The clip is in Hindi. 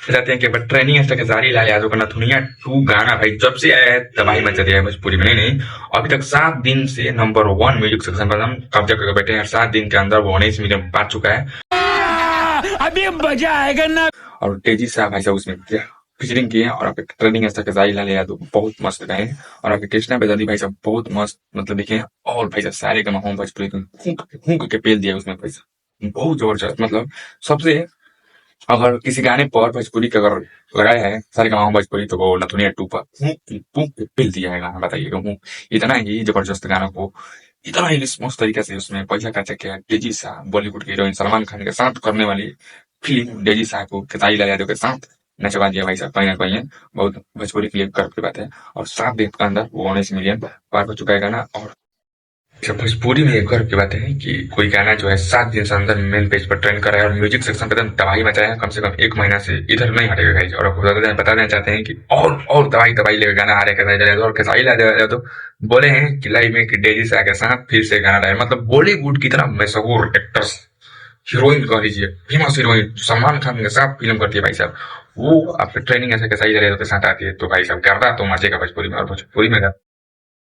रहते हैं कि ट्रेनिंग स्टार के जारी लाल यादव का नथुनिया 2 गाना भाई जब से आया है तबाही मचा दिया है भोजपुरी में। नहीं अभी तक 7 दिन से नंबर 1 म्यूजिक सेक्शन पर हम कब्जा करके बैठे हैं। 7 दिन के अंदर वो 19 मिलियन पा चुका है। अभी मजा आएगा ना। और तेजी साहब भाई साहब उसमें फीचरिंग किए हैं और आपके ट्रेनिंग स्टार के जारी लाल यादव बहुत मस्त गाए हैं। और आपके कृष्णा बेदर्दी भाई साहब बहुत मस्त मतलब देखे हैं। और भाई साहब सारे का होम भोजपुरी फूंक के पेल दिया उसमें भाई साहब बहुत जबरदस्त मतलब सबसे। अगर किसी गाने पर भोजपुरी का अगर लगाया है सारेगामा भोजपुरी तो वो नथुनिया 2 पर फूंक के पिल दिया है गाना। बताइएगा हूँ इतना ही जबरदस्त गाना को इतना ही मस्त तरीके से उसमें पैसा खर्चा किया। डेजी शाह बॉलीवुड की हीरोइन सलमान खान के साथ करने वाली फिल्म डेजी शाह को खेसारी लाल यादव के साथ नचवा दिया भाई साहब कहीं ना कहीं बहुत भोजपुरी के लिए गर्व की बात है। और 7 दिन के अंदर वो 19 मिलियन पार हो चुका है गाना। और अच्छा भोजपुरी में एक गर्व की बात है कि कोई गाना जो है 7 दिन से अंदर मेन पेज पर ट्रेंड कर रहा है और म्यूजिक सेक्शन पे तबाही मचाया है। कम से कम 1 महीना से इधर नहीं हटेगा गाइस। और आपको बता देना चाहते हैं कि और दवाई दवाई लेकर गाना आ रहा है खेसारी लाल यादव। और खेसारी लाल यादव बोले हैं कि लाइव में कि डेजी शाह के साथ फिर से गाना लाए मतलब बॉलीवुड की तरह मशहूर एक्टर्स हीरोइन कह लीजिए फेमस हीरोइन सलमान खान के साथ फिल्म करती है भाई साहब वो आपके ट्रेनिंग ऐसे खेसारी लाल यादव के साथ आती है तो भाई साहब गर्दा तो मचेगा भोजपुरी में। और भोजपुरी में